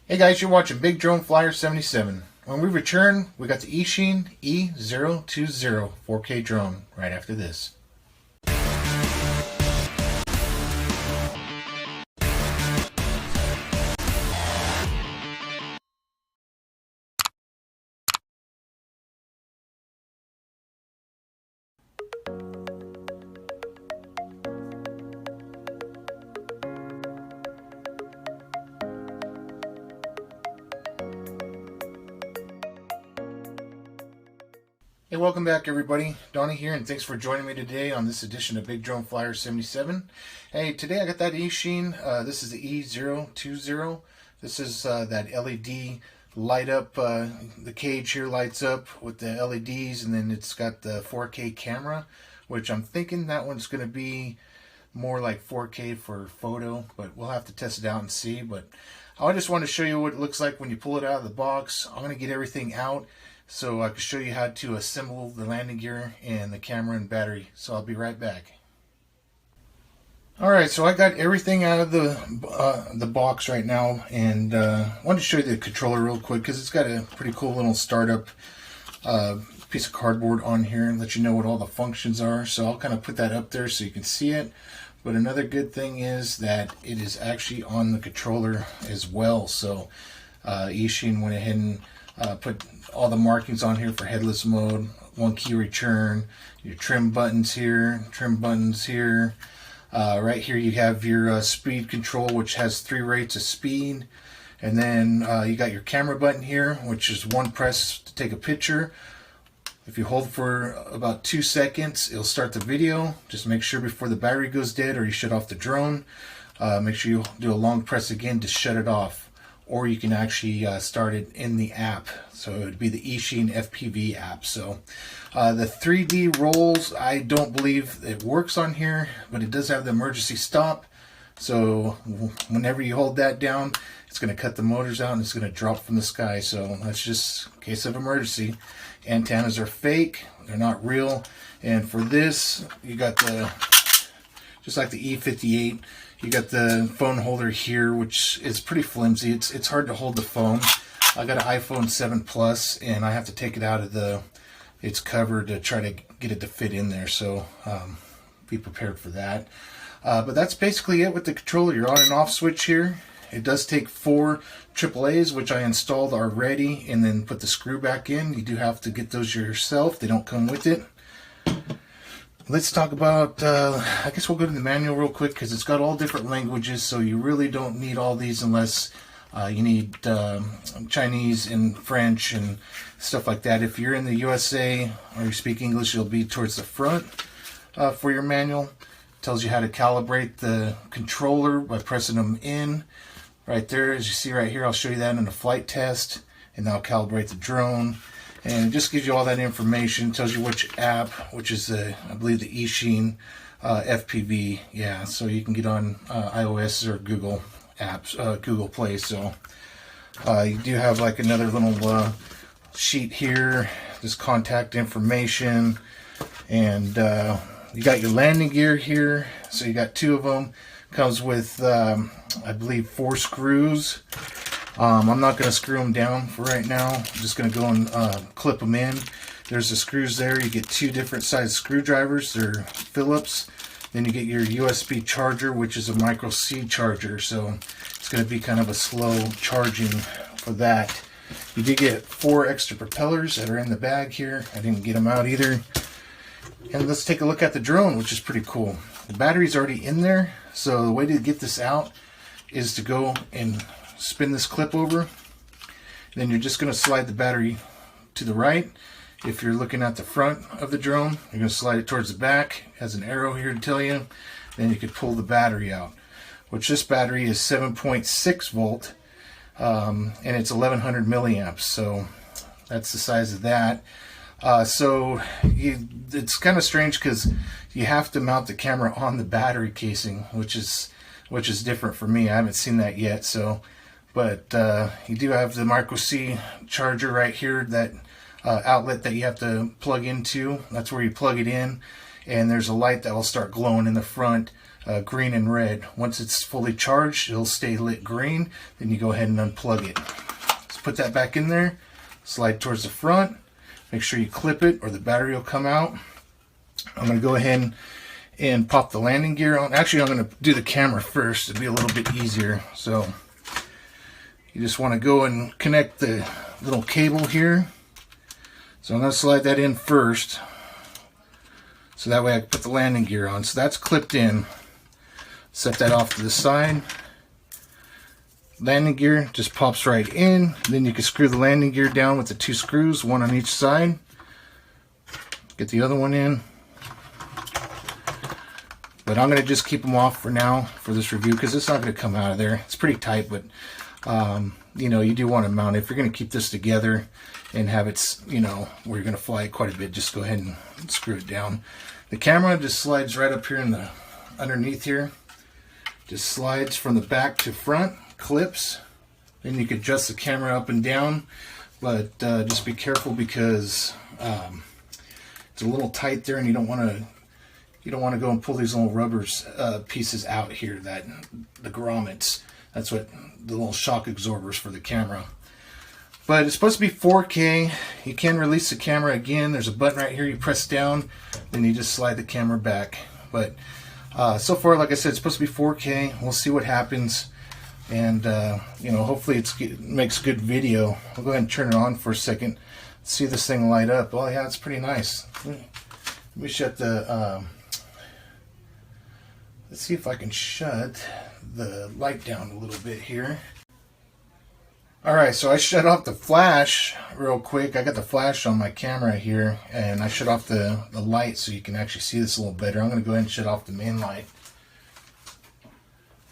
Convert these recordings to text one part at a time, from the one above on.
Hey guys, you're watching Big Drone Flyer 77. When we return, we got the Eachine E020 4K drone right after this. Hey, welcome back everybody. Donnie here, and thanks for joining me today on this edition of Big Drone Flyer 77. Hey, today I got that Eachine. This is the E020. This is that LED light up. The cage here lights up with the LEDs, and then it's got the 4K camera, which I'm thinking that one's going to be more like 4K for photo, but we'll have to test it out and see. But I just want to show you what it looks like when you pull it out of the box. I'm going to get everything out so I can show you how to assemble the landing gear and the camera and battery. So I'll be right back. Alright, so I got everything out of the box right now, and I wanted to show you the controller real quick because it's got a pretty cool little startup piece of cardboard on here and let you know what all the functions are. So I'll kind of put that up there so you can see it. But another good thing is that it is actually on the controller as well. So Eachine went ahead and put all the markings on here for headless mode, one key return, your trim buttons here, right here you have your speed control, which has 3 rates of speed, and then you got your camera button here, which is one press to take a picture. If you hold for about 2 seconds, it'll start the video. Just make sure before the battery goes dead or you shut off the drone. Make sure you do a long press again to shut it off. Or you can actually start it in the app. So it would be the Eachine FPV app. So the 3D rolls, I don't believe it works on here, but it does have the emergency stop. So whenever you hold that down, it's going to cut the motors out and it's going to drop from the sky. So that's just in case of emergency. Antennas are fake, they're not real. And for this, you got the, just like the E58, you got the phone holder here, which is pretty flimsy. It's hard to hold the phone. I got an iPhone 7 Plus, and I have to take it out of its cover to try to get it to fit in there. So be prepared for that. But that's basically it with the controller. Your on and off switch here. It does take 4 AAAs, which I installed already, and then put the screw back in. You do have to get those yourself. They don't come with it. Let's talk about, I guess we'll go to the manual real quick because it's got all different languages, so you really don't need all these unless you need Chinese and French and stuff like that. If you're in the USA or you speak English, it'll be towards the front for your manual. It tells you how to calibrate the controller by pressing them in. Right there, as you see right here, I'll show you that in a flight test, and I'll calibrate the drone. And it just gives you all that information, tells you which app, which is I believe the Eachine FPV. Yeah, so you can get on iOS or Google apps, Google Play. So you do have like another little sheet here, just contact information, and you got your landing gear here. So you got 2 of them. Comes with I believe 4 screws. I'm not going to screw them down for right now. I'm just going to go and clip them in. There's the screws there. You get 2 different size screwdrivers. They're Phillips. Then you get your USB charger, which is a micro C charger. So it's going to be kind of a slow charging for that. You do get 4 extra propellers that are in the bag here. I didn't get them out either. And let's take a look at the drone, which is pretty cool. The battery's already in there. So the way to get this out is to go and spin this clip over. Then you're just going to slide the battery to the right. If you're looking at the front of the drone, you're going to slide it towards the back. It has an arrow here to tell you. Then you could pull the battery out, which this battery is 7.6 volt and it's 1100 milliamps. So that's the size of that. It's kind of strange because you have to mount the camera on the battery casing, which is different for me. I haven't seen that yet. So, but you do have the micro C charger right here, that outlet that you have to plug into. That's where you plug it in, and there's a light that will start glowing in the front green and red. Once it's fully charged, it'll stay lit green. Then you go ahead and unplug it. Let's put that back in there. Slide towards the front. Make sure you clip it or the battery will come out. I'm going to go ahead and pop the landing gear on. Actually, I'm going to do the camera first. It'll be a little bit easier. So you just want to go and connect the little cable here. So I'm going to slide that in first. So that way I can put the landing gear on. So that's clipped in. Set that off to the side. Landing gear just pops right in. Then you can screw the landing gear down with the 2 screws, one on each side. Get the other one in. But I'm going to just keep them off for now for this review because it's not going to come out of there. It's pretty tight, but you know, you do want to mount it. If you're going to keep this together and have it, you know, where you're going to fly it quite a bit, just go ahead and screw it down. The camera just slides right up here in the underneath here. Just slides from the back to front, clips. Then you can adjust the camera up and down, but just be careful because it's a little tight there, and you don't want to go and pull these little rubbers pieces out here, that the grommets. That's what the little shock absorbers for the camera. But it's supposed to be 4K. You can release the camera again. There's a button right here. You press down, then you just slide the camera back. But so far, like I said, it's supposed to be 4K. We'll see what happens, and you know, hopefully it makes good video. I'll go ahead and turn it on for a second. See this thing light up. Oh yeah, it's pretty nice. Let me shut the. Let's see if I can shut the light down a little bit here. Alright, so I shut off the flash real quick. I got the flash on my camera here, and I shut off the light so you can actually see this a little better. I'm going to go ahead and shut off the main light.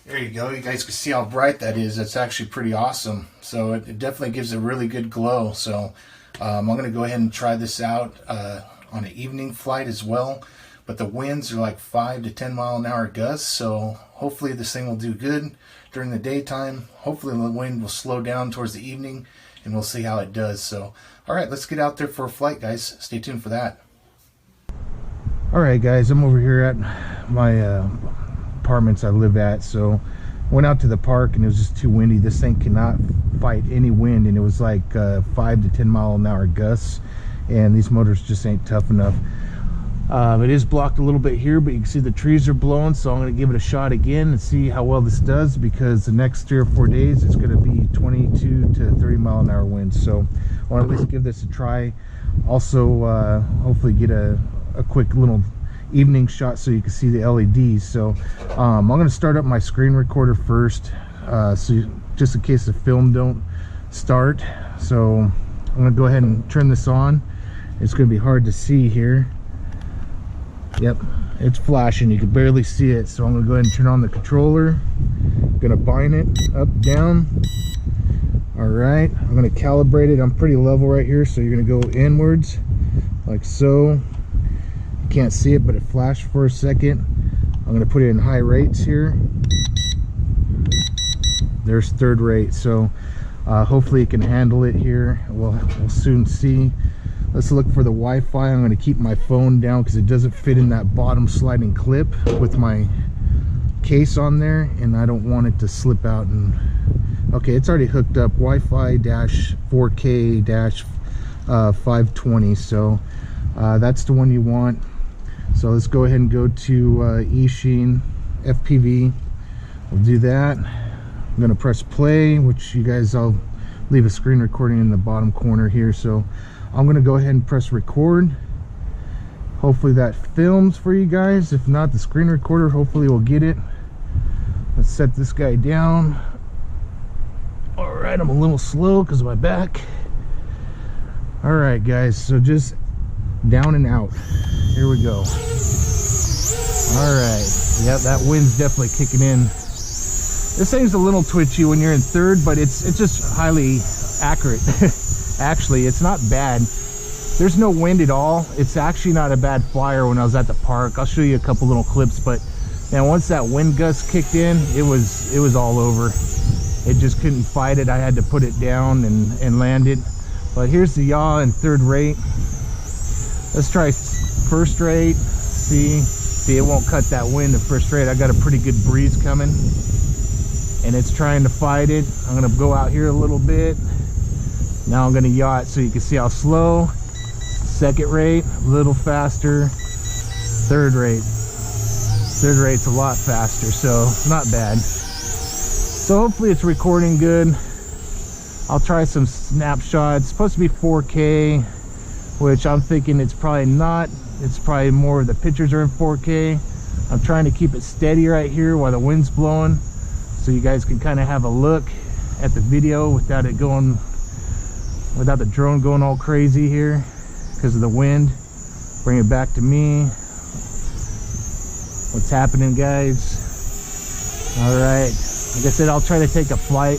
There you go. You guys can see how bright that is. That's actually pretty awesome. So it definitely gives a really good glow. So I'm going to go ahead and try this out on an evening flight as well. But the winds are like 5 to 10 mile an hour gusts, so hopefully this thing will do good during the daytime. Hopefully the wind will slow down towards the evening, and we'll see how it does. So, all right, let's get out there for a flight, guys. Stay tuned for that. All right, guys, I'm over here at my apartments I live at. So went out to the park, and it was just too windy. This thing cannot fight any wind, and it was like 5 to 10 mile an hour gusts, and these motors just ain't tough enough. It is blocked a little bit here, but you can see the trees are blowing, so I'm going to give it a shot again and see how well this does, because the next 3 or 4 days it's going to be 22 to 30 mile an hour winds. So I want to at least give this a try. Also hopefully get a quick little evening shot so you can see the LEDs. So I'm going to start up my screen recorder first, just in case the film don't start. So I'm going to go ahead and turn this on. It's going to be hard to see here. Yep, it's flashing. You can barely see it. So I'm going to go ahead and turn on the controller. I'm going to bind it up, down. All right, I'm going to calibrate it. I'm pretty level right here, so you're going to go inwards like so. You can't see it, but it flashed for a second. I'm going to put it in high rates here. There's 3rd rate, so hopefully it can handle it here. We'll soon see. Let's look for the Wi-Fi. I'm going to keep my phone down because it doesn't fit in that bottom sliding clip with my case on there, and I don't want it to slip out. And okay, it's already hooked up. Wi-Fi -4K 520. So that's the one you want. So let's go ahead and go to Eachine FPV. We'll do that. I'm going to press play, which you guys, I'll leave a screen recording in the bottom corner here. So I'm going to go ahead and press record. Hopefully that films for you guys. If not, the screen recorder hopefully will get it. Let's set this guy down. All right, I'm a little slow because of my back. All right, guys, so just down and out. Here we go. All right, yeah, that wind's definitely kicking in. This thing's a little twitchy when you're in 3rd, but it's just highly accurate. Actually, it's not bad. There's no wind at all. It's actually not a bad flyer when I was at the park. I'll show you a couple little clips, but man, once that wind gust kicked in, it was all over. It just couldn't fight it. I had to put it down and land it. But here's the yaw in 3rd rate. Let's try 1st rate. See, See, it won't cut that wind at first rate. I got a pretty good breeze coming, and it's trying to fight it. I'm gonna go out here a little bit. Now I'm gonna yaw it so you can see how slow. Second rate, a little faster. Third rate's a lot faster, so not bad. So hopefully it's recording good. I'll try some snapshots. It's supposed to be 4K, which I'm thinking it's probably not. It's probably more of the pictures are in 4K. I'm trying to keep it steady right here while the wind's blowing, so you guys can kind of have a look at the video without it going, without the drone going all crazy here because of the wind. Bring it back to me. What's happening, guys? All right, like I said, I'll try to take a flight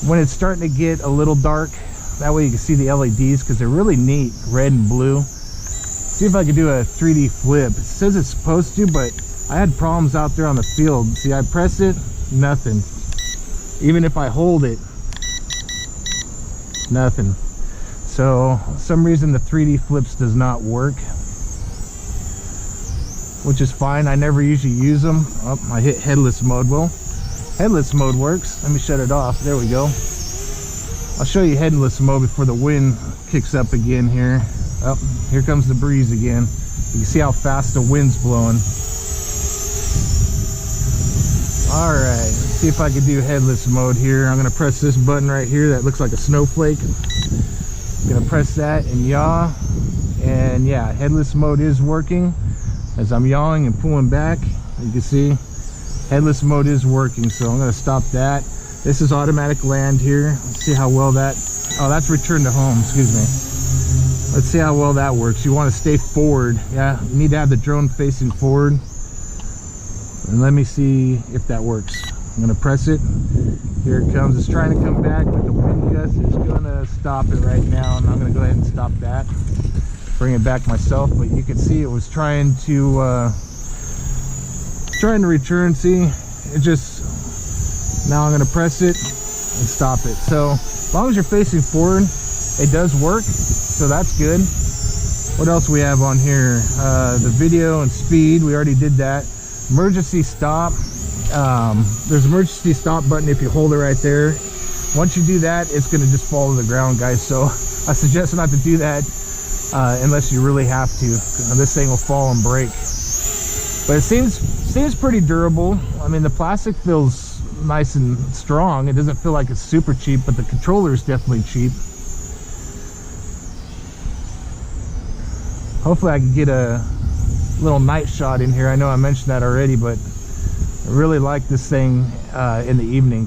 when it's starting to get a little dark. That way you can see the LEDs because they're really neat, red and blue. See if I can do a 3D flip. It says it's supposed to, but I had problems out there on the field. See, I press it, nothing. Even if I hold it, nothing. So for some reason the 3D flips does not work, which is fine. I never usually use them. Oh, I hit headless mode. Well, headless mode works. Let me shut it off. There we go. I'll show you headless mode before the wind kicks up again here. Oh, here comes the breeze again. You can see how fast the wind's blowing. All right, let's see if I can do headless mode here. I'm gonna press this button right here that looks like a snowflake. I'm gonna press that and yaw. And yeah, headless mode is working. As I'm yawing and pulling back, you can see headless mode is working. So I'm gonna stop that. This is automatic land here. Let's see how well that, oh, that's return to home, excuse me. Let's see how well that works. You want to stay forward. Yeah, you need to have the drone facing forward. And let me see if that works. I'm gonna press it. Here it comes. It's trying to come back, but the wind gust is gonna stop it right now, and I'm gonna go ahead and stop that. Bring it back myself, but you can see it was trying to return. See, it just, now I'm gonna press it and stop it. So as long as you're facing forward, it does work, so that's good. What else we have on here? The video and speed, we already did that. Emergency stop. There's emergency stop button if you hold it right there. Once you do that, it's gonna just fall to the ground, guys. So I suggest not to do that unless you really have to. This thing will fall and break. But it seems pretty durable. I mean, the plastic feels nice and strong. It doesn't feel like it's super cheap, but the controller is definitely cheap. Hopefully I can get a little night shot in here. I know I mentioned that already, but I really like this thing in the evening.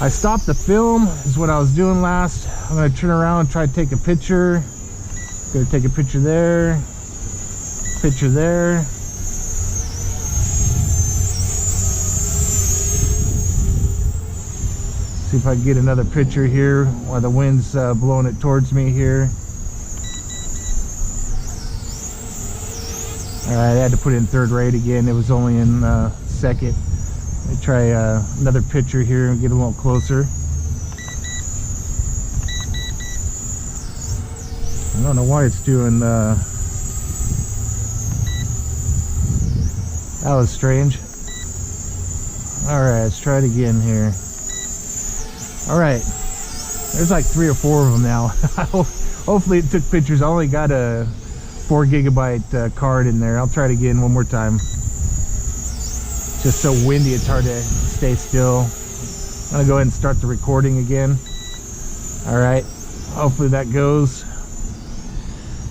I stopped the film, is what I was doing last. I'm gonna turn around and try to take a picture. Gonna take a picture there, picture there. See if I can get another picture here while the wind's blowing it towards me here. All right, I had to put it in third rate again. It was only in second. Let me try another picture here and get a little closer. I don't know why it's doing that was strange. Alright, let's try it again here. Alright, there's like 3 or 4 of them now. Hopefully it took pictures. I only got a 4 gigabyte card in there. I'll try it again one more time. Just so windy, it's hard to stay still. I'm gonna go ahead and start the recording again. All right, hopefully that goes.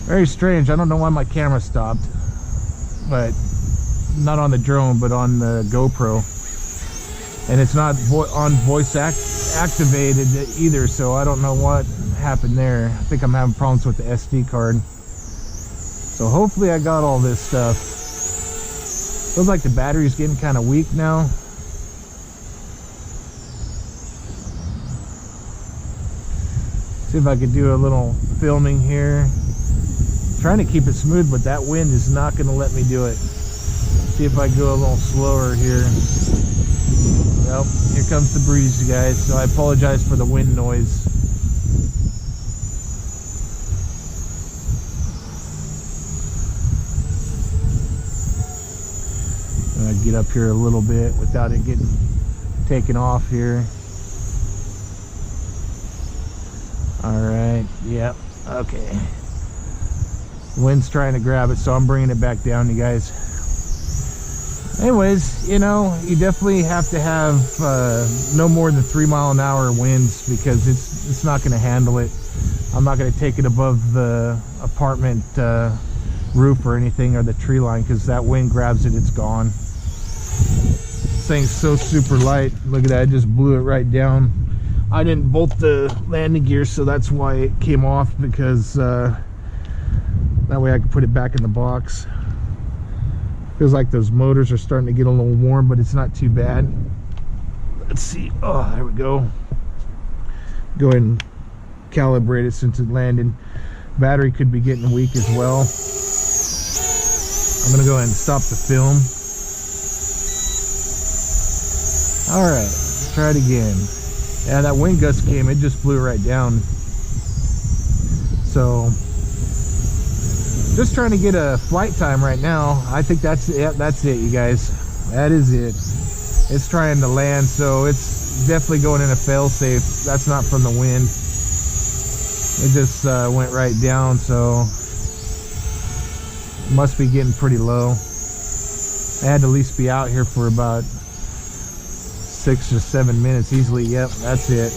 Very strange. I don't know why my camera stopped, but not on the drone, but on the GoPro. And it's not on voice activated either, so I don't know what happened there. I think I'm having problems with the SD card. So hopefully I got all this stuff. Looks like the battery's getting kind of weak now. See if I could do a little filming here. Trying to keep it smooth, but that wind is not going to let me do it. See if I go a little slower here. Well, here comes the breeze, you guys. So I apologize for the wind noise. I'm gonna get up here a little bit without it getting taken off here. All right, yep, okay. The wind's trying to grab it, so I'm bringing it back down, you guys. Anyways, you know, you definitely have to have no more than 3-mile-an-hour winds, because it's not going to handle it. I'm not going to take it above the apartment roof or anything, or the tree line, because that wind grabs it, it's gone. This thing's so super light. Look at that, I just blew it right down. I didn't bolt the landing gear, so that's why it came off, because that way I can put it back in the box. Feels like those motors are starting to get a little warm, but it's not too bad. Let's see. Oh, there we go. Go ahead and calibrate it since it landed. Battery could be getting weak as well. I'm gonna go ahead and stop the film. All right, let's try it again. Yeah, that wind gust came, it just blew right down. So just trying to get a flight time right now. I think that's it. That's it, you guys. That is it. It's trying to land, so it's definitely going in a fail-safe. That's not from the wind. It just went right down, so it must be getting pretty low. I had to at least be out here for about 6 or 7 minutes easily. Yep, that's it.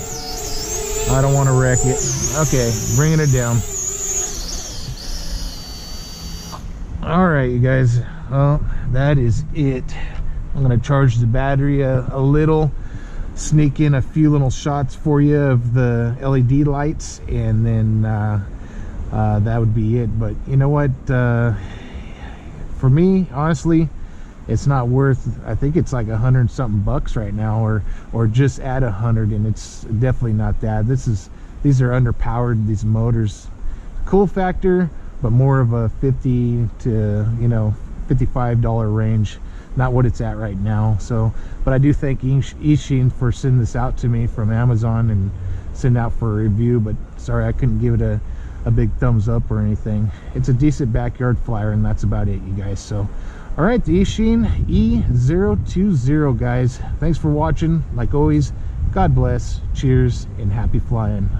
I don't want to wreck it. Okay, bringing it down. All right, you guys, well, that is it. I'm gonna charge the battery a little, sneak in a few little shots for you of the LED lights, and then that would be it. But you know what, for me, honestly, it's not worth, I think it's like $100-something bucks right now, or just at 100, and it's definitely not that. These are underpowered, these motors. Cool factor, but more of a $50 to $55 range, not what it's at right now. So, but I do thank Eachine for sending this out to me from Amazon and send out for a review. But sorry, I couldn't give it a big thumbs up or anything. It's a decent backyard flyer, and that's about it, you guys. So all right, the Eachine E020, guys. Thanks for watching. Like always, God bless, cheers, and happy flying.